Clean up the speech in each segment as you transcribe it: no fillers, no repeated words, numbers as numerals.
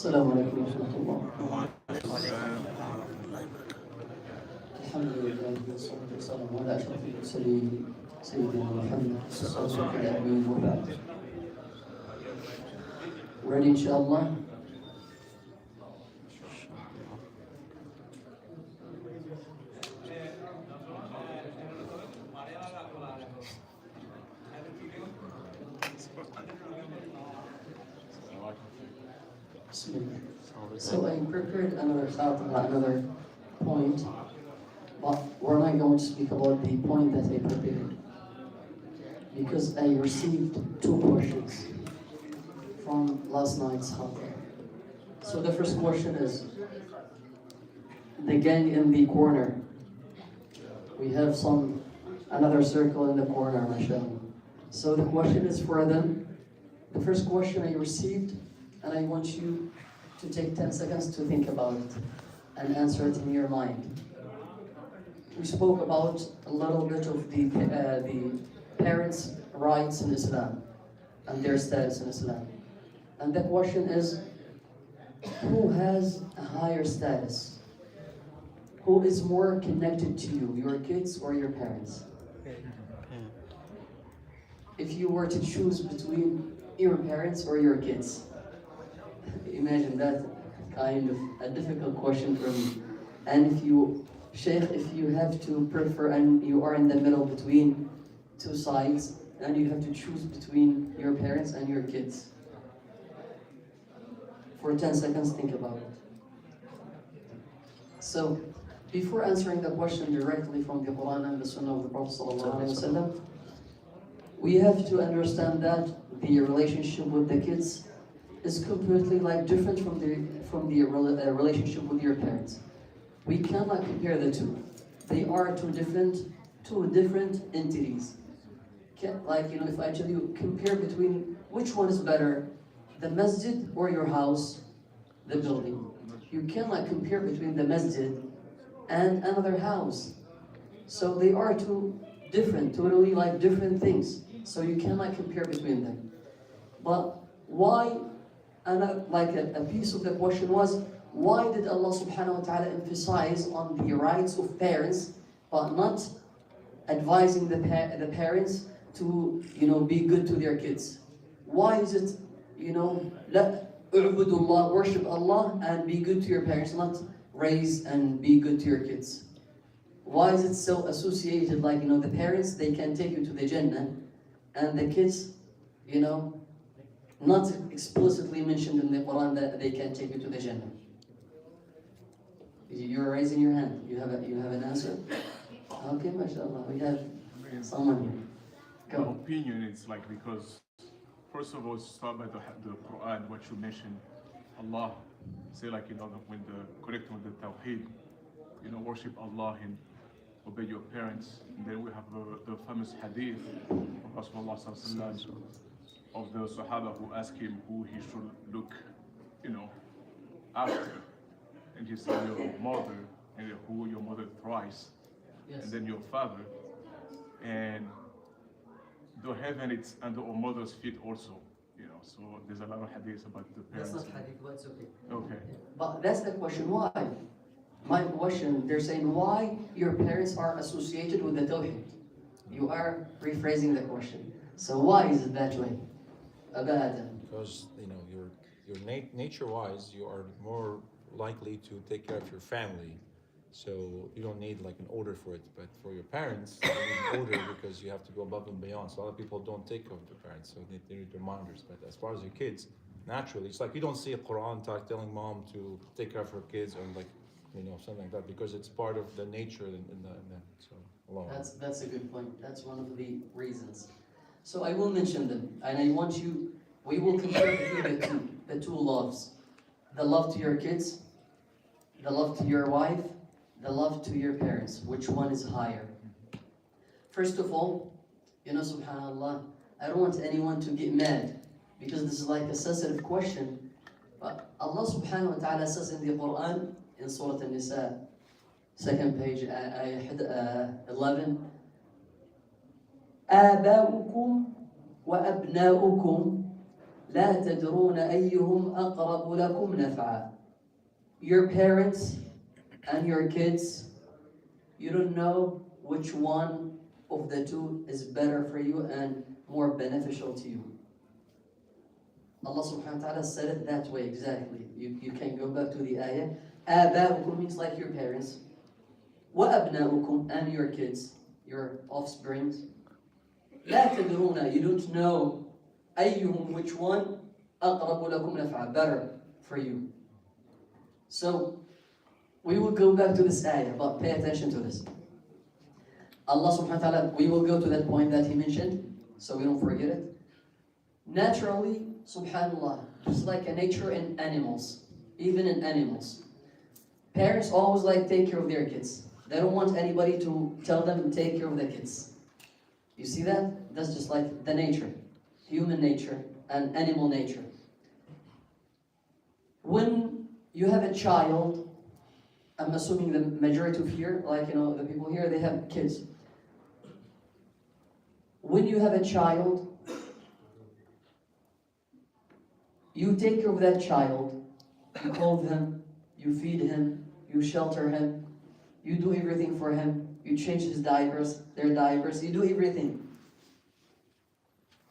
السلام عليكم ورحمة الله. الحمد لله والصلاة والسلام على أشرف المرسلين سيدنا محمد الصادق الأمين وبعد. Ready inshallah? So I prepared another khatira, another point, but we're not going to speak about the point that I prepared because I received 2 questions from last night's khatira. So the first question is, the gang in the corner. We have another circle in the corner, mashallah. So the question is for them. The first question I received, and I want you to take 10 seconds to think about it and answer it in your mind. We spoke about a little bit of the parents' rights in Islam and their status in Islam. And the question is, who has a higher status? Who is more connected to you, your kids or your parents? If you were to choose between your parents or your kids, imagine that kind of a difficult question for me. And if you have to prefer and you are in the middle between 2 sides and you have to choose between your parents and your kids, for 10 seconds, think about it. So, before answering the question directly from the Quran and the Sunnah of the Prophet ﷺ, we have to understand that the relationship with the kids is completely different from the relationship with your parents. We cannot compare the two. They are two different entities. If I tell you, compare between which one is better, the masjid or your house, the building. You cannot compare between the masjid and another house. So they are two different, totally different things. So you cannot compare between them. But why, and a piece of the question was, why did Allah subhanahu wa ta'ala emphasize on the rights of parents, but not advising the parents to, be good to their kids? Why is it, u'budullah, worship Allah and be good to your parents, not raise and be good to your kids? Why is it so associated, the parents, they can take you to the Jannah, and the kids, not explicitly mentioned in the Quran that they can take you to the Jannah? You're raising your hand. You have an answer? Okay, mashallah. We have someone here. Go. My opinion is because, first of all, start by the Quran, what you mentioned. Allah say when connecting with the Tawheed, worship Allah and obey your parents. And then we have the famous hadith of Rasulullah of the Sahaba who asked him who he should look, after. And he said your mother, and who your mother thrice, yes. And then your father. And the heaven it's under our mother's feet also, so there's a lot of hadiths about the parents. That's not hadith, but it's okay. Okay. But that's the question, why? My question, they're saying why your parents are associated with the Tawheed. You are rephrasing the question. So why is it that way? Because, your nature-wise, you are more likely to take care of your family. So you don't need an order for it, but for your parents, you need an order because you have to go above and beyond. So a lot of people don't take care of their parents, so they need reminders. But as far as your kids, naturally, it's you don't see a Quran telling mom to take care of her kids or something like that, because it's part of the nature in so Allah. That's a good point. That's one of the reasons. So I will mention them, and we will compare between the two loves. The love to your kids, the love to your wife, the love to your parents. Which one is higher? First of all, subhanAllah, I don't want anyone to get mad because this is a sensitive question. But Allah subhanahu wa ta'ala says in the Quran, in Surah An-Nisa, 2nd page, ayah 11, آباؤكم وأبناؤكم لا تدرون أيهم أقرب لكم نفعا. Your parents and your kids, you don't know which one of the two is better for you and more beneficial to you. Allah subhanahu wa ta'ala said it that way exactly. You can go back to the ayah. آباؤكم means like your parents. وأبناؤكم and your kids, your offsprings. لا تدرون, you don't know أيهم, which one أقرب لكم نفعا, better for you. So we will go back to this ayah, but pay attention to this. Allah subhanahu wa ta'ala, we will go to that point that he mentioned, so we don't forget it. Naturally, subhanallah, just like a nature in animals, even in animals, parents always like take care of their kids. They don't want anybody to tell them to take care of their kids. You see that? That's just like the nature, human nature and animal nature. When you have a child, I'm assuming the majority of here, like the people here, they have kids. When you have a child, you take care of that child. You clothe him, you feed him, you shelter him, you do everything for him, you change his diapers, their diapers, you do everything.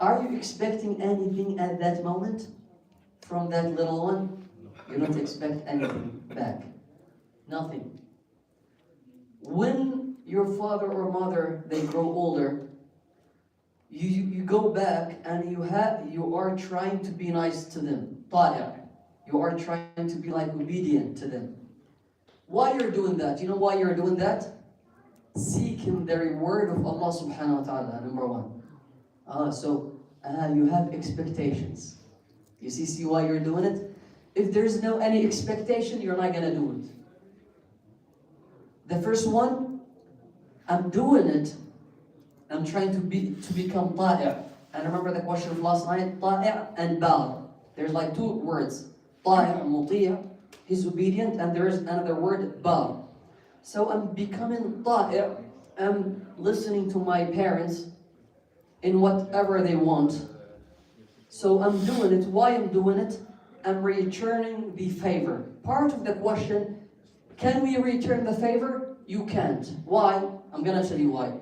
Are you expecting anything at that moment from that little one? You don't expect anything back. Nothing. When your father or mother, they grow older, you go back and you are trying to be nice to them. طائع. You are trying to be like obedient to them. Why you're doing that? You know why you're doing that? Seeking the reward of Allah subhanahu wa ta'ala, number one. You have expectations. You see why you're doing it? If there's no any expectation, you're not gonna do it. The first one, I'm doing it. I'm trying to become طائع. And remember the question of last night, طائع and bar. There's like two words. طائع, مطيع, he's obedient, and there's another word, bar. So I'm becoming طائع. I'm listening to my parents in whatever they want. So I'm doing it. Why I'm doing it? I'm returning the favor. Part of the question, can we return the favor? You can't. Why? I'm gonna tell you why.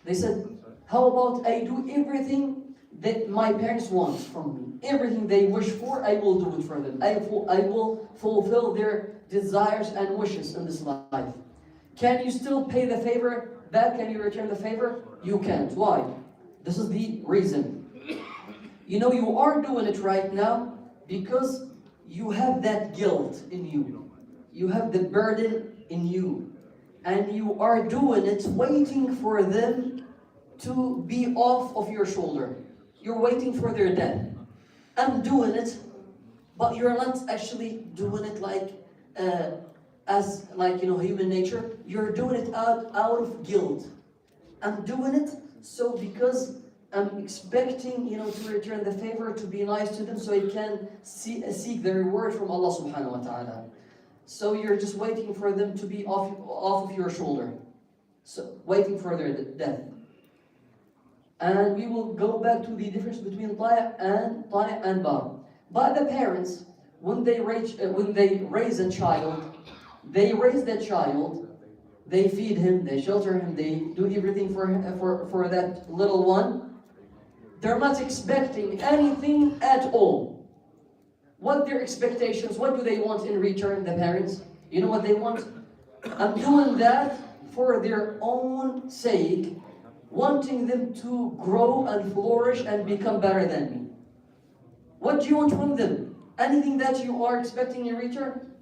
They said, how about I do everything that my parents want from me? Everything they wish for, I will do it for them. I will fulfill their desires and wishes in this life. Can you still pay the favor back? Can you return the favor? You can't. Why? This is the reason. You are doing it right now because you have that guilt in you. You have the burden in you. And you are doing it waiting for them to be off of your shoulder. You're waiting for their death. I'm doing it, but you're not actually doing it as human nature. You're doing it out of guilt. I'm doing it because I'm expecting, to return the favor, to be nice to them, so I can seek the reward from Allah subhanahu wa ta'ala. So you're just waiting for them to be off of your shoulder. So waiting for their death. And we will go back to the difference between طائع and bar. But the parents, when they raise a child, they raise that child, they feed him, they shelter him, they do everything for that little one. They're not expecting anything at all. What their expectations, what do they want in return, the parents? You know what they want? I'm doing that for their own sake, wanting them to grow and flourish and become better than me. What do you want from them? Anything that you are expecting in return?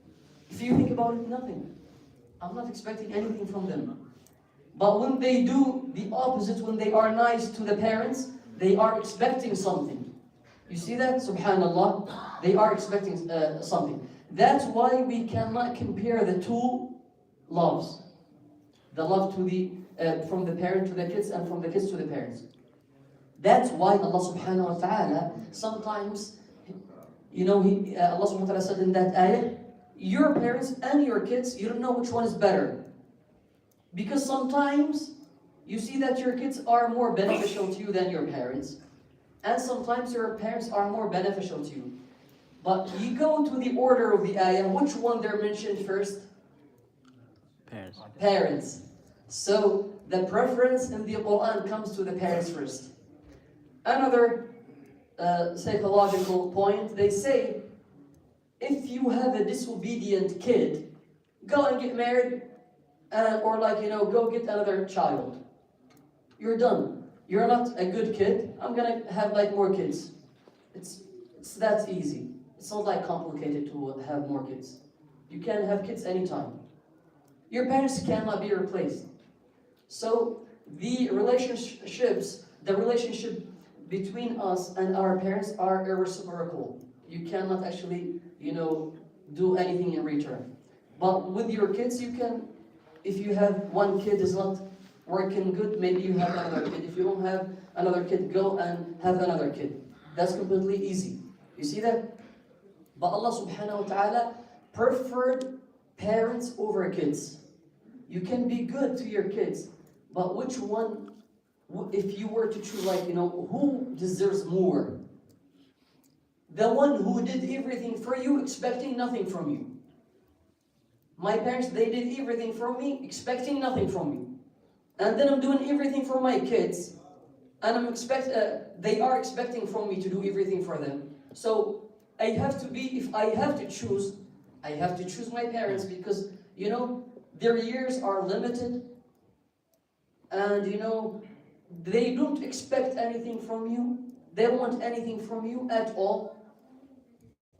If you think about it, nothing. I'm not expecting anything from them. But when they do the opposite, when they are nice to the parents, they are expecting something. You see that? Subhanallah. They are expecting something. That's why we cannot compare the two loves. The love from the parent to the kids and from the kids to the parents. That's why Allah subhanahu wa ta'ala sometimes, Allah subhanahu wa ta'ala said in that ayah, your parents and your kids, you don't know which one is better. Because sometimes you see that your kids are more beneficial to you than your parents. And sometimes your parents are more beneficial to you. But you go to the order of the ayah, which one they're mentioned first? Parents. Parents. So the preference in the Quran comes to the parents first. Another psychological point, they say, if you have a disobedient kid, go and get married, or go get another child. You're done. You're not a good kid. I'm gonna have more kids. It's that easy. It's not complicated to have more kids. You can have kids anytime. Your parents cannot be replaced. So the relationship between us and our parents are irreciprocal. You cannot actually, do anything in return. But with your kids, you can, if you have one kid is not working good, maybe you have another kid. If you don't have another kid, go and have another kid. That's completely easy. You see that? But Allah subhanahu wa ta'ala preferred parents over kids. You can be good to your kids, but which one, if you were to choose, who deserves more? The one who did everything for you, expecting nothing from you. My parents, they did everything for me, expecting nothing from me. And then I'm doing everything for my kids, and they are expecting from me to do everything for them. So I have to be, if I have to choose, I have to choose my parents because, their years are limited, and they don't expect anything from you. They don't want anything from you at all.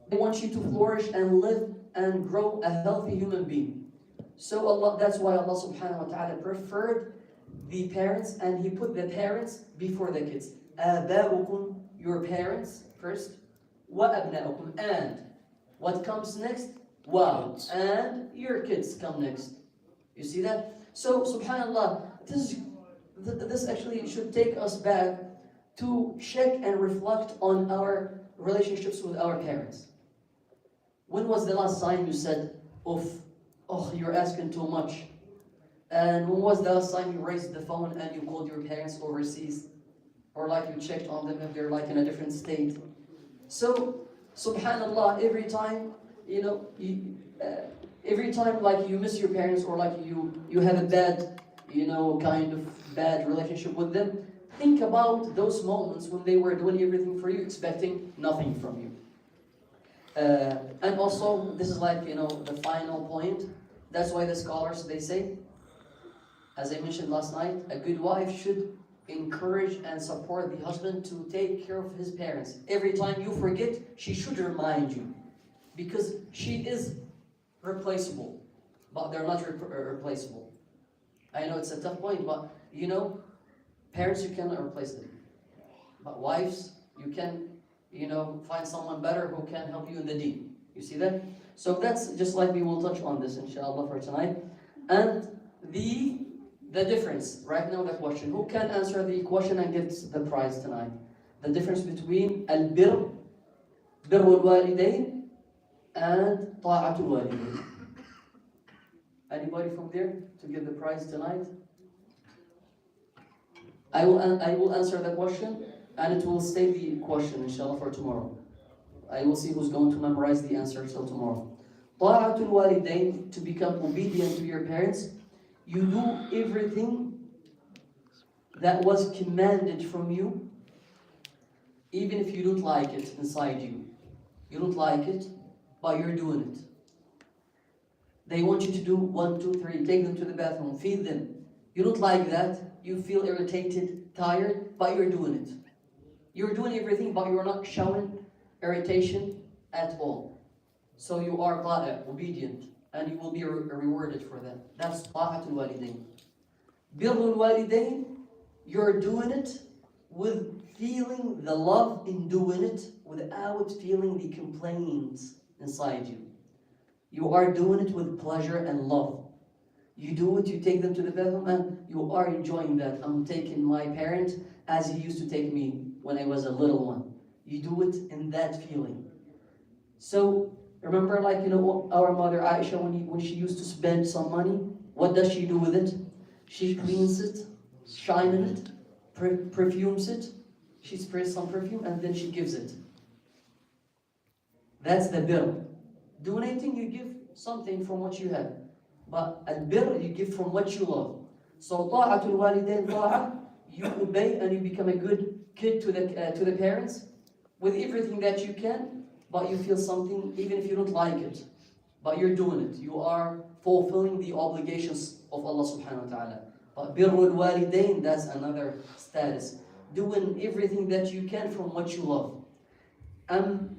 They want you to flourish and live and grow a healthy human being. So that's why Allah subhanahu wa ta'ala preferred the parents, and He put the parents before the kids. آباؤكم, your parents first. وأبناؤكم, and what comes next? And your kids come next. You see that? So subhanallah, this actually should take us back to check and reflect on our relationships with our parents. When was the last time you said, oh, you're asking too much? And when was the last time you raised the phone and you called your parents overseas? Or you checked on them if they're in a different state? So, subhanallah, every time, every time you miss your parents, or you have a bad, kind of bad relationship with them, think about those moments when they were doing everything for you, expecting nothing from you. And also, this is the final point. That's why the scholars, they say, as I mentioned last night, a good wife should encourage and support the husband to take care of his parents. Every time you forget, she should remind you, because she is replaceable, but they're not replaceable. I know it's a tough point, but parents, you cannot replace them. But wives, you can, find someone better who can help you in the deen. You see that? So that's just we will touch on this, inshallah, for tonight. And the difference, right now the question, who can answer the question and gets the prize tonight? The difference between al-birr, birrul walidain, and ta'atul walidain. Anybody from there to get the prize tonight? I will answer the question, and it will stay the question, inshallah, for tomorrow. I will see who's going to memorize the answer till tomorrow. Ta'atul walidain, to become obedient to your parents, you do everything that was commanded from you, even if you don't like it inside you. You don't like it, but you're doing it. They want you to do 1, 2, 3, take them to the bathroom, feed them. You don't like that, you feel irritated, tired, but you're doing it. You're doing everything, but you're not showing irritation at all. So you are obedient, and you will be rewarded for that. That's ta'atul walidain. Birrul walidain, you're doing it with feeling the love in doing it, without feeling the complaints inside you. You are doing it with pleasure and love. You do it, you take them to the bathroom, and you are enjoying that. I'm taking my parent as he used to take me when I was a little one. You do it in that feeling. So, remember, our mother Aisha, when she used to spend some money, what does she do with it? She cleans it, shines it, perfumes it, she sprays some perfume and then she gives it. That's the birr. Donating, you give something from what you have. But al-birr, you give from what you love. So ta'atul walidain ta'a, you obey and you become a good kid to the parents with everything that you can, but you feel something even if you don't like it. But you're doing it. You are fulfilling the obligations of Allah subhanahu wa ta'ala. But birrul walidain, that's another status. Doing everything that you can from what you love. I'm,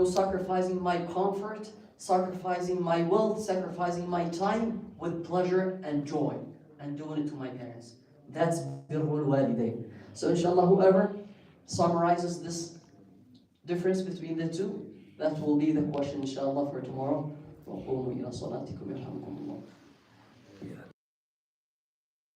sacrificing my comfort, sacrificing my wealth, sacrificing my time with pleasure and joy, and doing it to my parents. That's birrul walidain. So inshallah, whoever summarizes this difference between the two, that will be the question inshallah for tomorrow. وقوموا إلى صلاتكم يرحمكم الله.